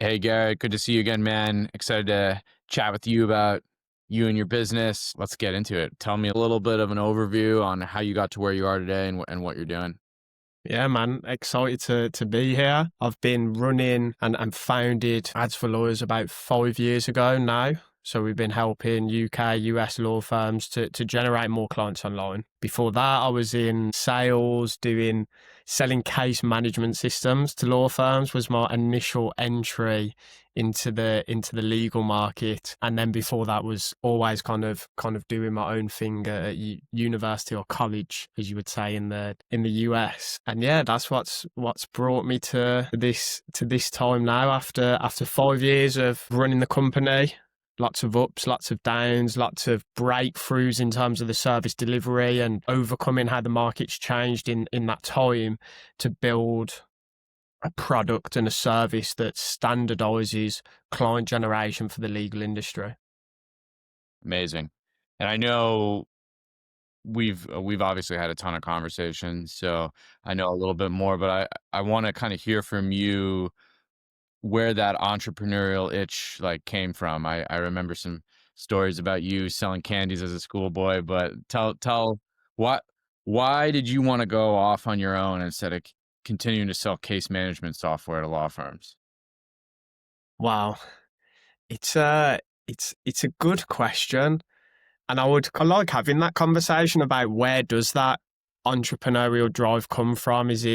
Hey, Garrett, good to see you again, man. Excited to chat with you about you and your business. Let's get into it. Tell me a little bit of an overview on how you got to where you are today and what you're doing. Yeah, man, excited to be here. I've been running and founded Ads for Lawyers about 5 years ago now. So we've been helping UK, US law firms to generate more clients online. Before that, I was in sales, selling case management systems to law firms was my initial entry into the legal market. And then before that was always kind of doing my own thing at university or college, as you would say in the US. And yeah, that's what's brought me to this time now after 5 years of running the company. Lots of ups, lots of downs, lots of breakthroughs in terms of the service delivery and overcoming how the market's changed in that time to build a product and a service that standardizes client generation for the legal industry. Amazing. And I know we've obviously had a ton of conversations, so I know a little bit more, but I want to kind of hear from you where that entrepreneurial itch like came from. I remember some stories about you selling candies as a schoolboy, but tell what why did you want to go off on your own instead of continuing to sell case management software to law firms? Wow, it's a good question, and I like having that conversation about where does that entrepreneurial drive come from? Is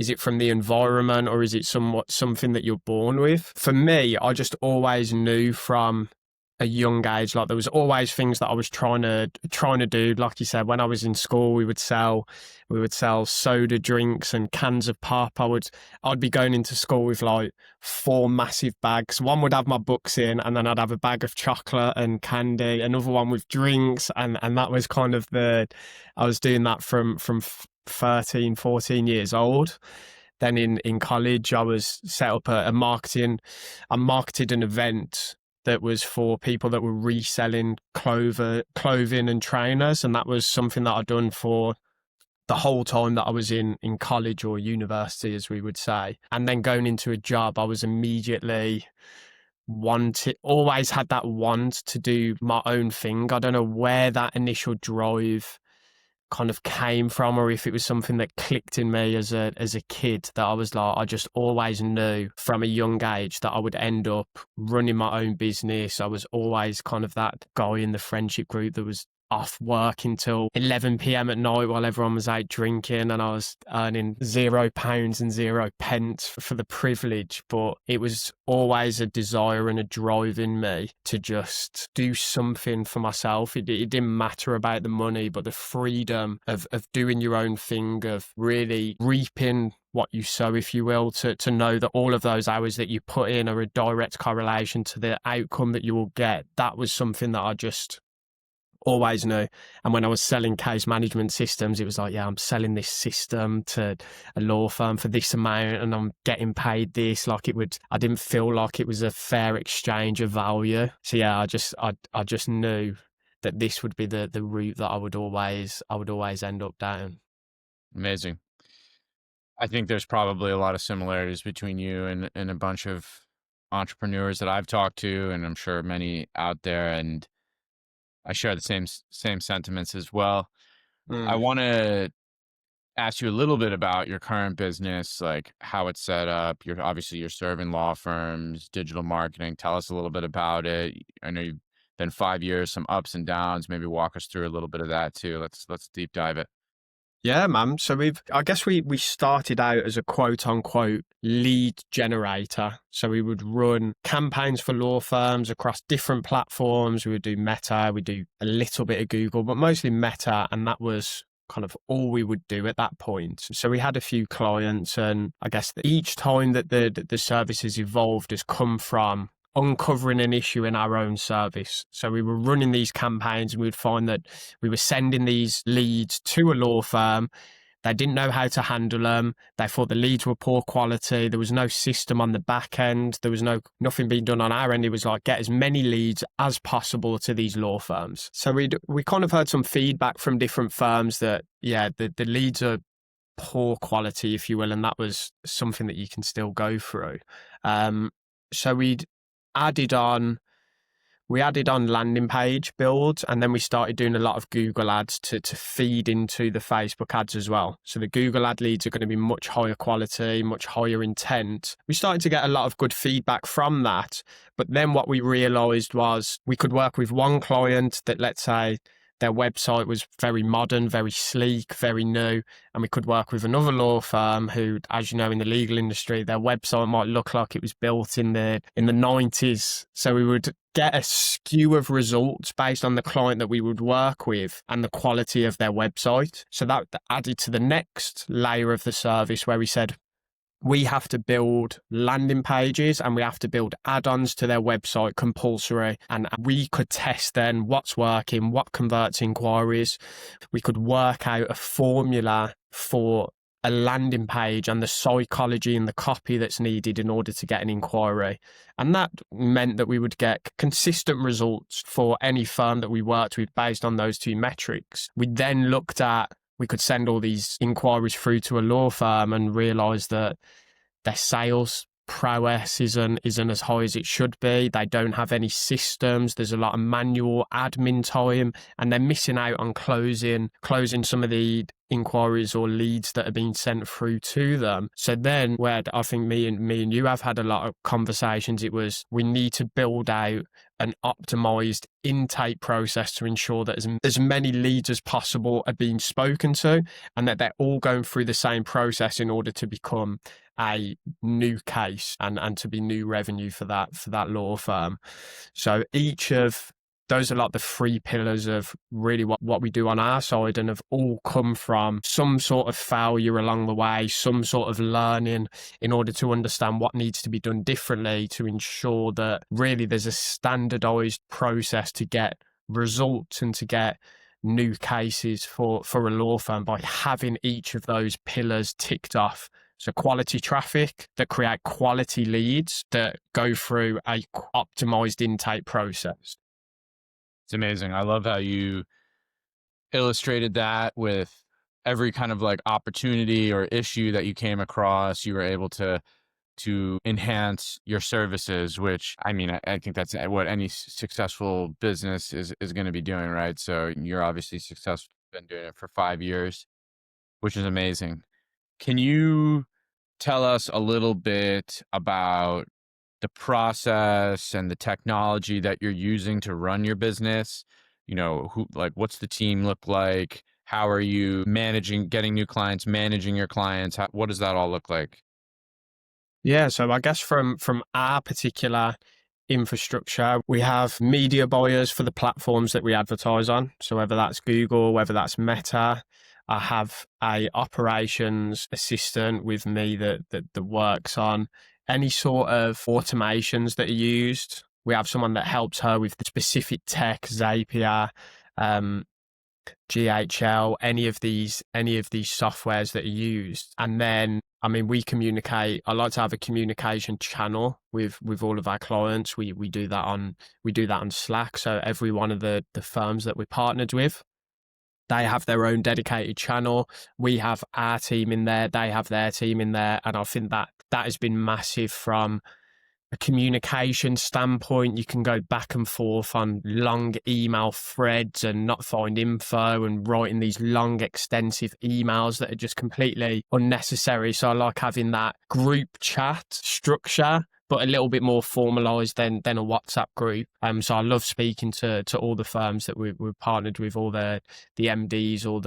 it from the environment, or is it something that you're born with? For me, I just always knew from a young age, like there was always things that I was trying to do. Like you said, when I was in school, we would sell soda drinks and cans of pop. I'd be going into school with like 4 massive bags. One would have my books in, and then I'd have a bag of chocolate and candy, another one with drinks, and that was kind of I was doing that from 13, 14 years old. Then in college, I was set up I marketed an event that was for people that were reselling clothing and trainers. And that was something that I'd done for the whole time that I was in college or university, as we would say. And then going into a job, I was immediately always had that want to do my own thing. I don't know where that initial drive kind of came from, or if it was something that clicked in me as a kid, that I was like, I just always knew from a young age that I would end up running my own business. I was always kind of that guy in the friendship group that was off work until 11 p.m. at night while everyone was out drinking, and I was earning £0 and 0 pence for the privilege. But it was always a desire and a drive in me to just do something for myself. It didn't matter about the money, but the freedom of doing your own thing, of really reaping what you sow, if you will, to know that all of those hours that you put in are a direct correlation to the outcome that you will get. That was something that I just always knew. And when I was selling case management systems, it was like, yeah, I'm selling this system to a law firm for this amount and I'm getting paid this. I didn't feel like it was a fair exchange of value. So yeah, I just knew that this would be the route that I would always end up down. Amazing. I think there's probably a lot of similarities between you and a bunch of entrepreneurs that I've talked to, and I'm sure many out there, and I share the same sentiments as well. I Mm. want to ask you a little bit about your current business, like how it's set up. You're serving law firms, digital marketing. Tell us a little bit about it. I know you've been 5 years, some ups and downs. Maybe walk us through a little bit of that too. Let's deep dive it. Yeah, man. So I guess we started out as a quote unquote lead generator. So we would run campaigns for law firms across different platforms. We would do Meta, we do a little bit of Google, but mostly Meta. And that was kind of all we would do at that point. So we had a few clients, and I guess that each time that the service has evolved has come from uncovering an issue in our own service. So we were running these campaigns and we would find that we were sending these leads to a law firm. They didn't know how to handle them. They thought the leads were poor quality. There was no system on the back end. There was nothing being done on our end. It was like, get as many leads as possible to these law firms. So we kind of heard some feedback from different firms that, yeah, the leads are poor quality, if you will, and that was something that you can still go through. So added on we added on landing page builds, and then we started doing a lot of Google ads to feed into the Facebook ads as well. So the Google ad leads are going to be much higher quality, much higher intent. We started to get a lot of good feedback from that. But then what we realized was we could work with one client that, let's say, their website was very modern, very sleek, very new. And we could work with another law firm who, as you know, in the legal industry, their website might look like it was built in the 90s. So we would get a skew of results based on the client that we would work with and the quality of their website. So that added to the next layer of the service where we said, we have to build landing pages and we have to build add-ons to their website compulsory. And we could test then what's working, what converts inquiries. We could work out a formula for a landing page and the psychology and the copy that's needed in order to get an inquiry. And that meant that we would get consistent results for any firm that we worked with based on those two metrics. We then looked at, we could send all these inquiries through to a law firm and realize that their sales prowess isn't as high as it should be. They don't have any systems. There's a lot of manual admin time, and they're missing out on closing some of the inquiries or leads that are being sent through to them. So then, where I think me and you have had a lot of conversations, it was we need to build out an optimized intake process to ensure that as many leads as possible are being spoken to, and that they're all going through the same process in order to become a new case and to be new revenue for that law firm. So each of those are like the three pillars of really what we do on our side, and have all come from some sort of failure along the way, some sort of learning in order to understand what needs to be done differently to ensure that really there's a standardized process to get results and to get new cases for a law firm by having each of those pillars ticked off. So quality traffic that create quality leads that go through a optimized intake process. It's amazing. I love how you illustrated that with every kind of like opportunity or issue that you came across, you were able to enhance your services, which I mean, I think that's what any successful business is going to be doing, right? So you're obviously successful, been doing it for 5 years, which is amazing. Can you tell us a little bit about the process and the technology that you're using to run your business? You know, what's the team look like? How are you managing, getting new clients, managing your clients? What does that all look like? Yeah, so I guess from our particular infrastructure, we have media buyers for the platforms that we advertise on. So whether that's Google, whether that's Meta, I have a operations assistant with me that works on any sort of automations that are used. We have someone that helps her with the specific tech, Zapier, GHL, any of these softwares that are used. And then, I mean, we communicate. I like to have a communication channel with all of our clients. We do that on Slack. So every one of the firms that we're partnered with, they have their own dedicated channel. We have our team in there. They have their team in there. And I think that has been massive from a communication standpoint. You can go back and forth on long email threads and not find info and writing these long, extensive emails that are just completely unnecessary. So I like having that group chat structure, but a little bit more formalized than a WhatsApp group. So I love speaking to all the firms that we're partnered with, all the MDs, all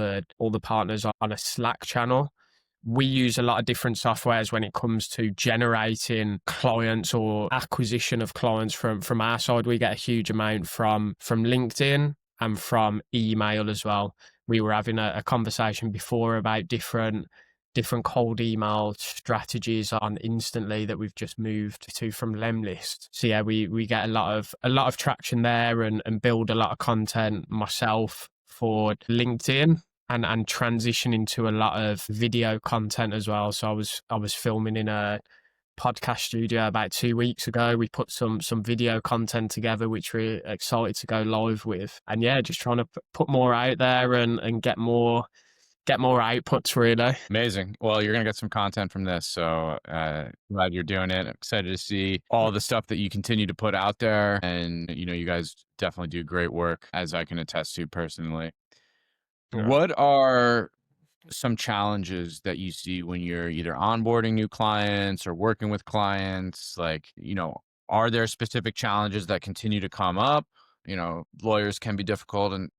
the partners on a Slack channel. We use a lot of different softwares when it comes to generating clients or acquisition of clients from our side. We get a huge amount from LinkedIn and from email as well. We were having a conversation before about different cold email strategies on Instantly that we've just moved to from Lemlist. So yeah, we get a lot of traction there and build a lot of content myself for LinkedIn. And transition into a lot of video content as well. So I was filming in a podcast studio about 2 weeks ago. We put some video content together, which we're excited to go live with. And yeah, just trying to put more out there and get more get more outputs really. Amazing. Well, you're gonna get some content from this, so glad you're doing it. I'm excited to see all the stuff that you continue to put out there, and you guys definitely do great work, as I can attest to personally. Yeah. What are some challenges that you see when you're either onboarding new clients or working with clients? Like, are there specific challenges that continue to come up? Lawyers can be difficult and,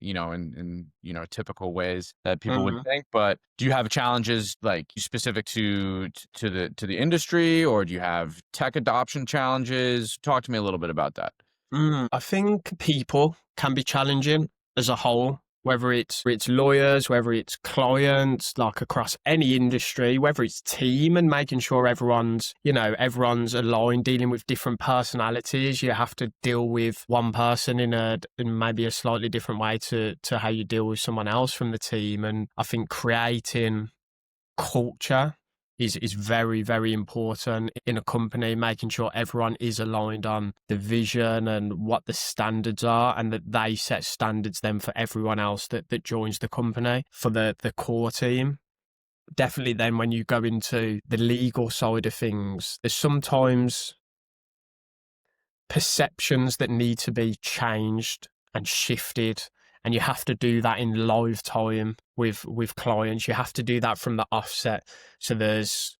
typical ways that people would Mhm. think, but do you have challenges like specific to the industry, or do you have tech adoption challenges? Talk to me a little bit about that. I think people can be challenging as a whole, whether it's lawyers, whether it's clients, like across any industry, whether it's team and making sure everyone's aligned, dealing with different personalities. You have to deal with one person in maybe a slightly different way to how you deal with someone else from the team. And I think creating culture is very, very important in a company, making sure everyone is aligned on the vision and what the standards are, and that they set standards then for everyone else that joins the company for the core team. Definitely then when you go into the legal side of things, there's sometimes perceptions that need to be changed and shifted, and you have to do that in live time with clients. You have to do that from the offset. So there's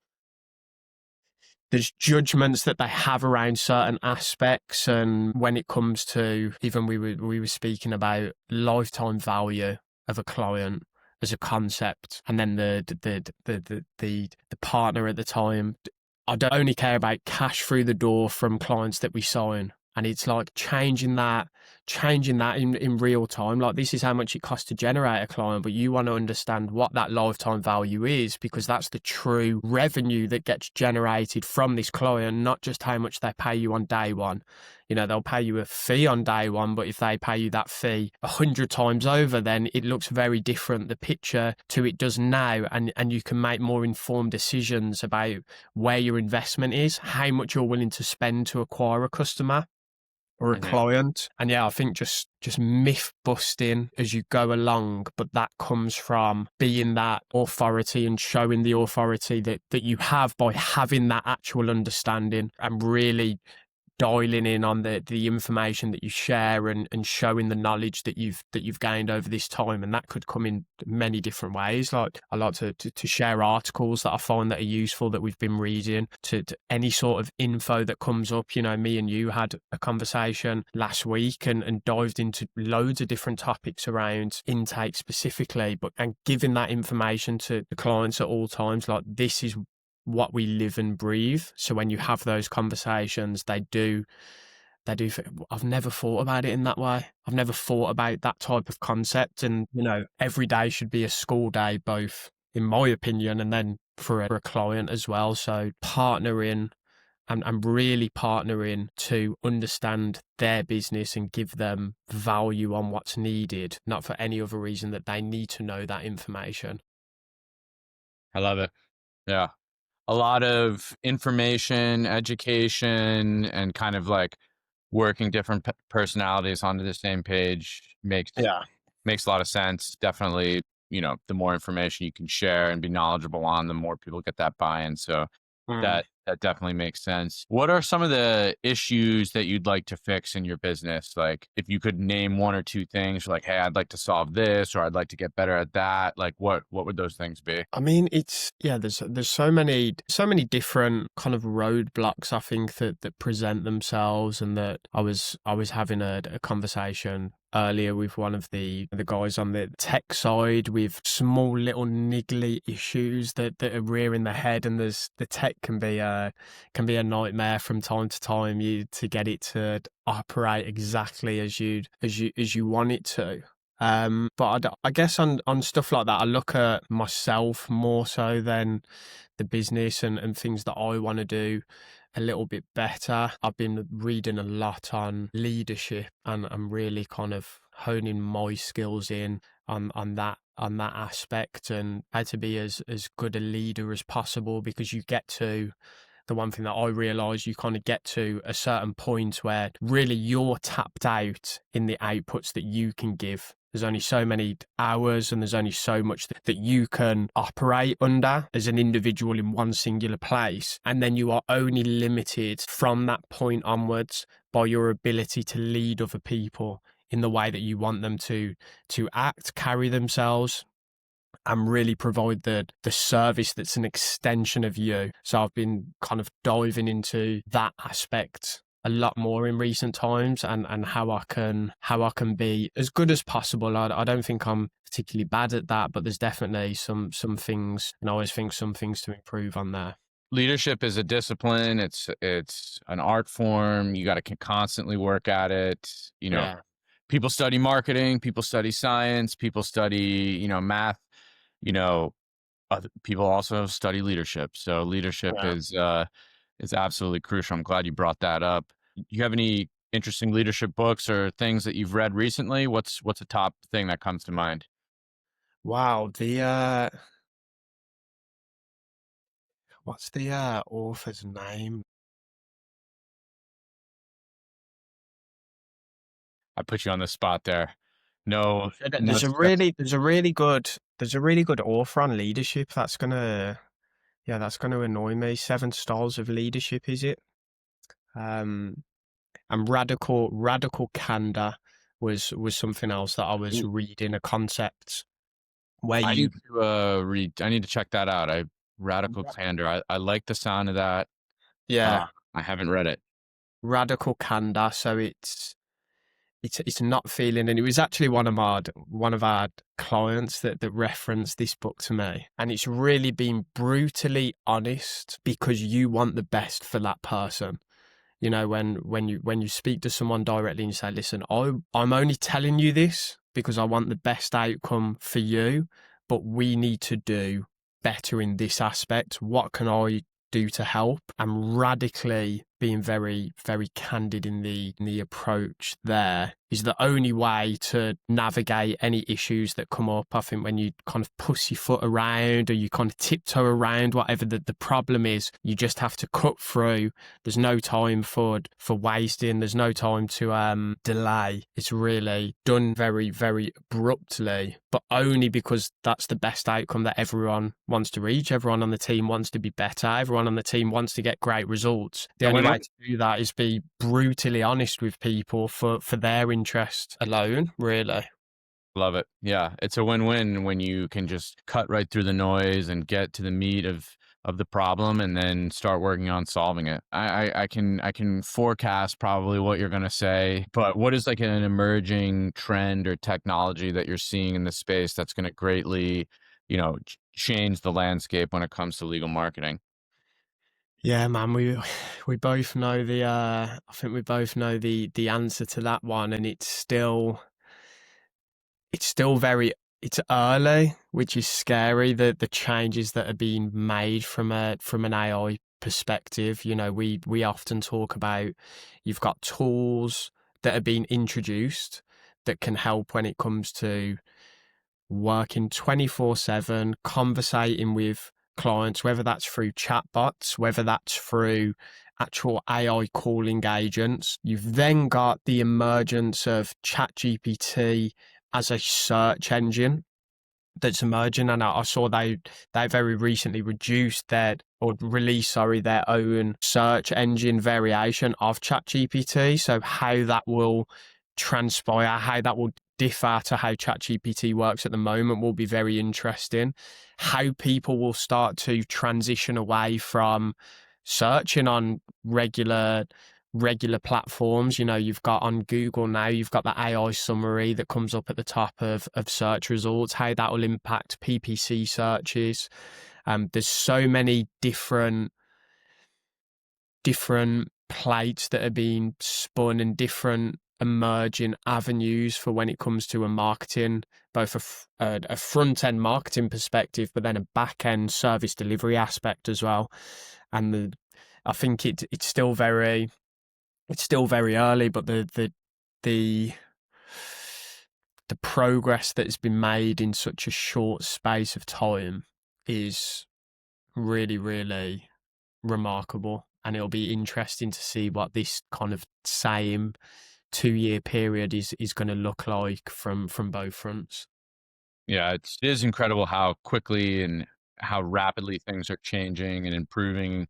judgments that they have around certain aspects, and when it comes to, even we were speaking about lifetime value of a client as a concept, and then the partner at the time. I don't only care about cash through the door from clients that we sign. And it's like changing that in real time. Like, this is how much it costs to generate a client, but you want to understand what that lifetime value is, because that's the true revenue that gets generated from this client, not just how much they pay you on day one. They'll pay you a fee on day one, but if they pay you that fee 100 times over, then it looks very different, the picture, to it does now. And you can make more informed decisions about where your investment is, how much you're willing to spend to acquire a customer or a Mhm. client. And yeah, I think just myth busting as you go along, but that comes from being that authority and showing the authority that you have by having that actual understanding, and really dialing in on the information that you share, and showing the knowledge that you've gained over this time. And that could come in many different ways. Like, I like to share articles that I find that are useful that we've been reading, to any sort of info that comes up. Me and you had a conversation last week and dived into loads of different topics around intake specifically, and giving that information to the clients at all times. Like, this is what we live and breathe. So when you have those conversations, they do. I've never thought about it in that way. I've never thought about that type of concept. And, every day should be a school day, both in my opinion, and then for a client as well. So partnering and really partnering to understand their business and give them value on what's needed, not for any other reason that they need to know that information. I love it. Yeah. A lot of information, education, and kind of like working different personalities onto the same page Yeah. makes a lot of sense. Definitely, the more information you can share and be knowledgeable on, the more people get that buy-in. So Mm. that definitely makes sense. What are some of the issues that you'd like to fix in your business? Like, if you could name one or two things, like, hey, I'd like to solve this, or I'd like to get better at that. Like, what would those things be? I mean, there's so many different kind of roadblocks, I think, that present themselves. And that I was having a conversation earlier with one of the guys on the tech side, with small little niggly issues that are rearing their head. And the tech can be a nightmare from time to time, to get it to operate exactly as you want it to. But I guess on stuff like that, I look at myself more so than the business, and things that I want to do a little bit better. I've been reading a lot on leadership, and I'm really kind of honing my skills in on that aspect, and how to be as good a leader as possible. Because the one thing that I realised, you kind of get to a certain point where really you're tapped out in the outputs that you can give There's only so many hours and there's only so much that you can operate under as an individual in one singular place. And then you are only limited from that point onwards by your ability to lead other people in the way that you want them to act, carry themselves, and really provide the service that's an extension of you. So I've been kind of diving into that aspect a lot more in recent times, and how I can be as good as possible. I don't think I'm particularly bad at that, but there's definitely some things, and I always think some things to improve on there. Leadership is a discipline. It's an art form. You got to constantly work at it. Yeah, People study marketing, people study science, people study, math, you know, other people also study leadership. So leadership yeah. is absolutely crucial. I'm glad you brought that up. You have any interesting leadership books or things that you've read recently? What's a top thing that comes to mind? Wow, the what's the author's name? I put you on the spot there. No, no There's a stress. really good author on leadership that's gonna annoy me. Seven Styles of Leadership, is it? Um, and radical candor was something else that I was Ooh, reading, a concept where I you need to read. I need to check that out. I Radical Candor. I like the sound of that. yeah, I haven't read it. radical candor. So it's not feeling, and it was actually one of our clients that referenced this book to me, and it's really been brutally honest because you want the best for that person. You know, when you speak to someone directly and you say, listen, I'm only telling you this because I want the best outcome for you, but we need to do better in this aspect. What can I do to help? And radically being very, very candid in the approach there is the only way to navigate any issues that come up. I think when you kind of pussyfoot around or you kind of tiptoe around whatever the problem is, you just have to cut through. There's no time for wasting. There's no time to delay. It's really done very, very abruptly, but only because that's the best outcome that everyone wants to reach. Everyone on the team wants to be better. Everyone on the team wants to get great results. The A only way win-win. to do that is be brutally honest with people for their interest alone, really. Love it. Yeah, it's a win-win when you can just cut right through the noise and get to the meat of the problem and then start working on solving it. I can forecast probably what you're gonna say, but what is like an emerging trend or technology that you're seeing in the space that's gonna greatly, change the landscape when it comes to legal marketing? Yeah, man, we both know I think we both know the answer to that one, and it's still very it's early, which is scary. The changes that are being made from an AI perspective. You know, we often talk about you've got tools that are being introduced that can help when it comes to working 24/7, conversating with clients, whether that's through chatbots, whether that's through actual AI calling agents. You've then got the emergence of ChatGPT as a search engine that's emerging, and I saw they very recently reduced or released, sorry, their own search engine variation of ChatGPT. So how that will transpire, how that will differ to how ChatGPT works at the moment will be very interesting. How people will start to transition away from searching on regular platforms. You know, you've got on Google now, you've got the AI summary that comes up at the top of search results, how that will impact PPC searches. There's so many different plates that are being spun and different emerging avenues for when it comes to a marketing, both a front end marketing perspective, but then a back end service delivery aspect as well. And I think it's still very early, but the the progress that has been made in such a short space of time is really, really remarkable. And it'll be interesting to see what this kind of same 2-year period is going to look like from both fronts. Yeah, it is incredible how quickly and how rapidly things are changing and improving.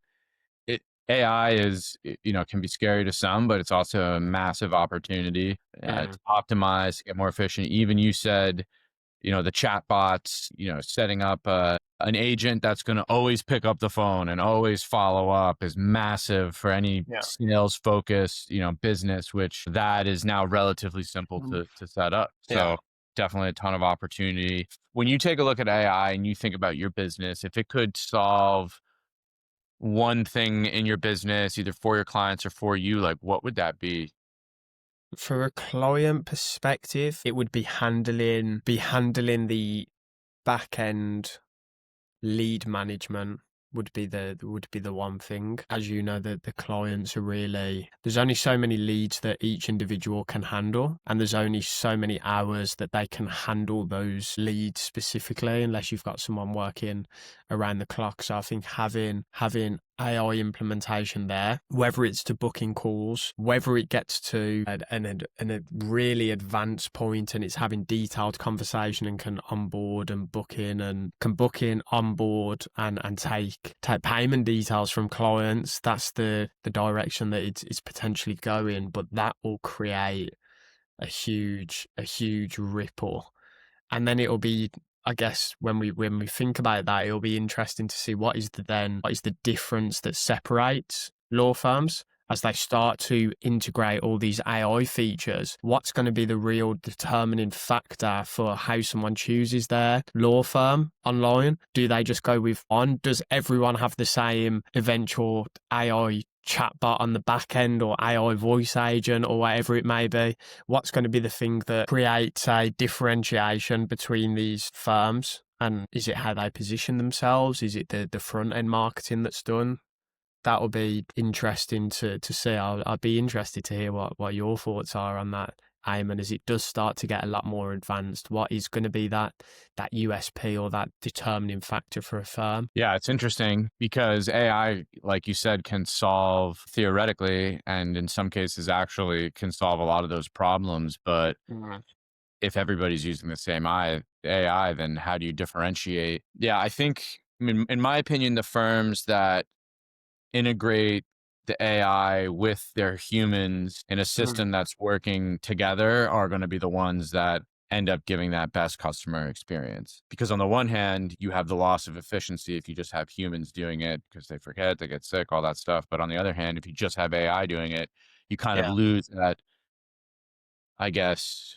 It AI is, can be scary to some, but it's also a massive opportunity. Mm, To optimize, to get more efficient. Even you said, the chat bots, setting up an agent that's going to always pick up the phone and always follow up is massive for any yeah. sales focused, business, which that is now relatively simple Mm, to set up. yeah. So definitely a ton of opportunity. When you take a look at AI and you think about your business, if it could solve one thing in your business, either for your clients or for you, like what would that be? For a client perspective, it would be handling the back end lead management would be the one thing. As you know, the clients are really, there's only so many leads that each individual can handle, and there's only so many hours that they can handle those leads specifically, unless you've got someone working around the clock. So I think having AI implementation there, whether it's to booking calls, whether it gets to a really advanced point and it's having detailed conversation and can onboard and book in and can book in, onboard and take payment details from clients. That's the direction that it's potentially going, but that will create a huge ripple. And then it'll be, I guess, when we think about that, it'll be interesting to see what is the difference that separates law firms as they start to integrate all these AI features. What's going to be the real determining factor for how someone chooses their law firm online? Do they just go with one? Does everyone have the same eventual AI chatbot on the back end or AI voice agent or whatever it may be? What's going to be the thing that creates a differentiation between these firms? And is it how they position themselves? Is it the front end marketing that's done? That'll be interesting to see. I'd be interested to hear what your thoughts are on that, Eamon, as it does start to get a lot more advanced. What is going to be that USP or that determining factor for a firm? Yeah, it's interesting because AI, like you said, can solve theoretically and in some cases actually can solve a lot of those problems. But Mm, if everybody's using the same AI, then how do you differentiate? Yeah, I think, in my opinion, the firms that integrate the AI with their humans in a mm, system that's working together are going to be the ones that end up giving that best customer experience. Because on the one hand, you have the loss of efficiency if you just have humans doing it because they forget, they get sick, all that stuff. But on the other hand, if you just have AI doing it, you kind of yeah. lose that, I guess,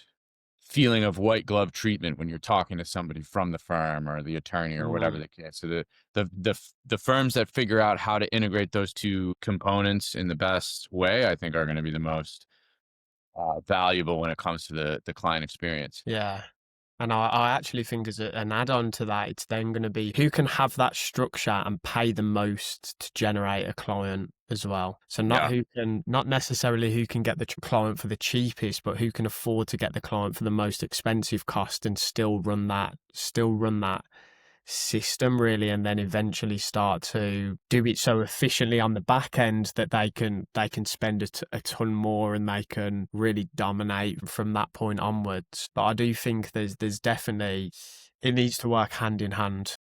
feeling of white glove treatment when you're talking to somebody from the firm or the attorney or whatever Mm, the case. So the firms that figure out how to integrate those two components in the best way, I think, are going to be the most valuable when it comes to the client experience. yeah. And I actually think as an add-on to that, it's then going to be who can have that structure and pay the most to generate a client as well. So Yeah, not necessarily who can get the client for the cheapest, but who can afford to get the client for the most expensive cost and still run that system really, and then eventually start to do it so efficiently on the back end that they can spend a ton more and they can really dominate from that point onwards. But I do think there's definitely, it needs to work hand in hand.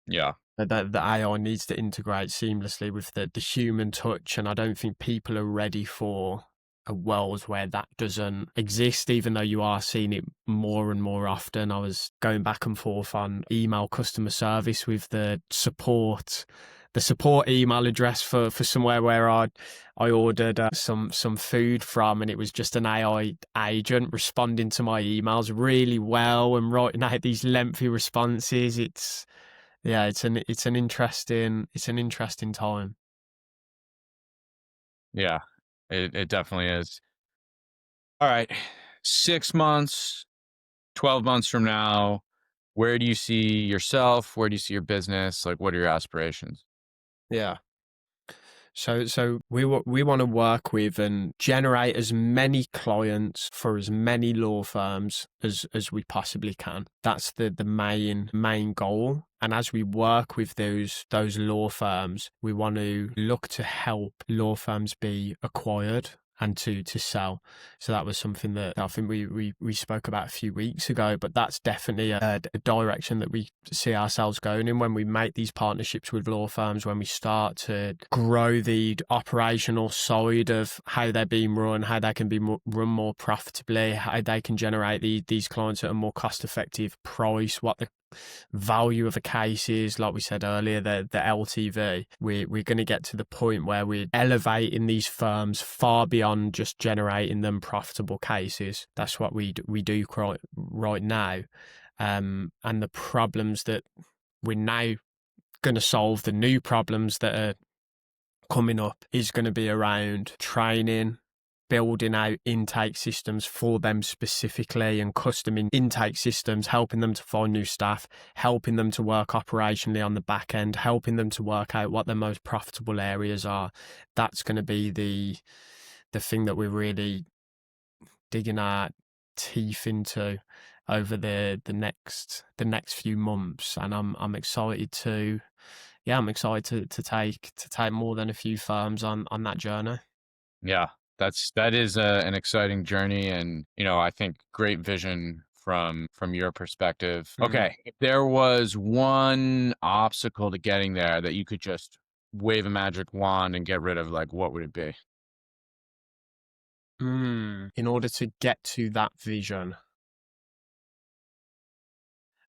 yeah, The AI needs to integrate seamlessly with the human touch, and I don't think people are ready for a world where that doesn't exist, even though you are seeing it more and more often. I was going back and forth on email customer service with the support email address for somewhere where I ordered some food from, and it was just an AI agent responding to my emails really well and writing out these lengthy responses. Yeah, it's an interesting time. yeah. It definitely is. All right, 6 months, 12 months from now, where do you see yourself? Where do you see your business? Like, what are your aspirations? Yeah. So we want to work with and generate as many clients for as many law firms as we possibly can. That's the main goal. And as we work with those law firms, we want to look to help law firms be acquired and to sell. So that was something that I think we spoke about a few weeks ago, but that's definitely a direction that we see ourselves going in when we make these partnerships with law firms, when we start to grow the operational side of how they're being run, how they can be run more profitably, how they can generate these clients at a more cost-effective price, what the value of a case is, like we said earlier, the LTV. We're going to get to the point where we're elevating these firms far beyond just generating them profitable cases. That's what we do right now, and the problems that we're now going to solve, the new problems that are coming up, is going to be around training, building out intake systems for them specifically, and custom intake systems, helping them to find new staff, helping them to work operationally on the back end, helping them to work out what their most profitable areas are. That's going to be the thing that we're really digging our teeth into over the next few months, and I'm excited to take more than a few firms on that journey. Yeah, that is an exciting journey, and I think great vision from your perspective. Mm. Okay, if there was one obstacle to getting there that you could just wave a magic wand and get rid of, like, what would it be? In order to get to that vision,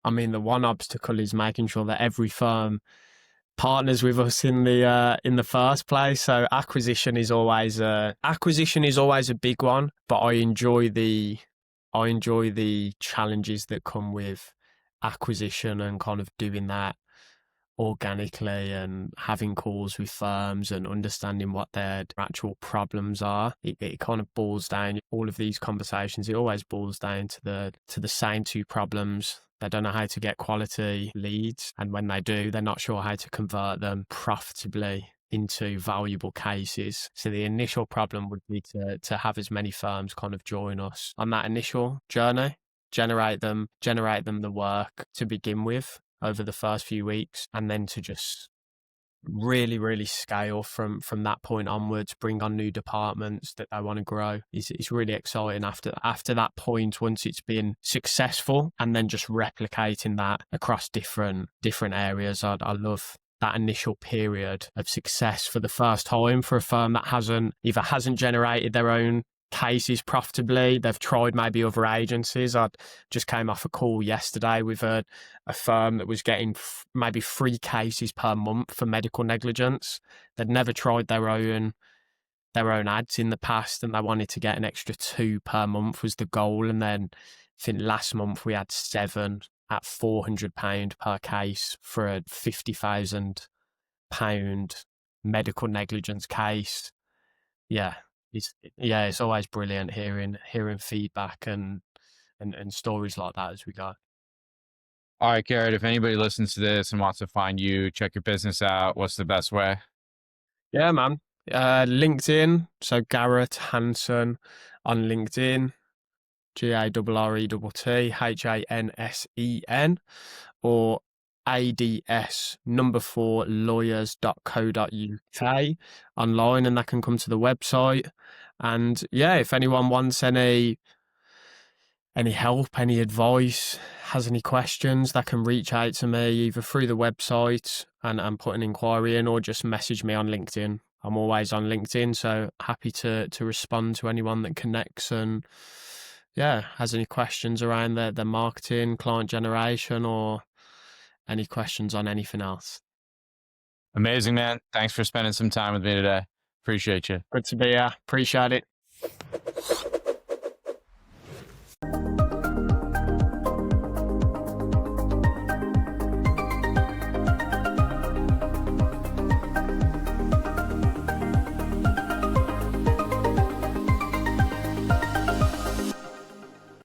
I mean, the one obstacle is making sure that every firm partners with us in the first place. So acquisition is always a big one, but I enjoy the challenges that come with acquisition and kind of doing that organically and having calls with firms and understanding what their actual problems are. It kind of boils down, all of these conversations, it always boils down to the same two problems. They don't know how to get quality leads, and when they do, they're not sure how to convert them profitably into valuable cases. So the initial problem would be to have as many firms kind of join us on that initial journey, generate them the work to begin with over the first few weeks, and then to just really scale from that point onwards, bring on new departments that they want to grow. It's really exciting after that point, once it's been successful, and then just replicating that across different areas. I love that initial period of success for the first time for a firm that hasn't generated their own cases profitably. They've tried maybe other agencies. I just came off a call yesterday with a firm that was getting maybe 3 cases per month for medical negligence. They'd never tried their own ads in the past, and they wanted to get an extra 2 per month was the goal. And then I think last month we had 7 at £400 per case for a £50,000 medical negligence case. Yeah, it's always brilliant hearing feedback and stories like that as we go. All right, Garrett, if anybody listens to this and wants to find you, check your business out, what's the best way? Yeah, man. LinkedIn, so Garrett Hansen on LinkedIn, GARRETTHANSEN, or ADS number 4 lawyers.co.uk online, and that can come to the website. And yeah, if anyone wants any help, any advice, has any questions, that can reach out to me either through the website and put an inquiry in, or just message me on LinkedIn. I'm always on LinkedIn, so happy to respond to anyone that connects and has any questions around their marketing, client generation, or any questions on anything else. Amazing, man. Thanks for spending some time with me today. Appreciate you. Good to be here. Appreciate it.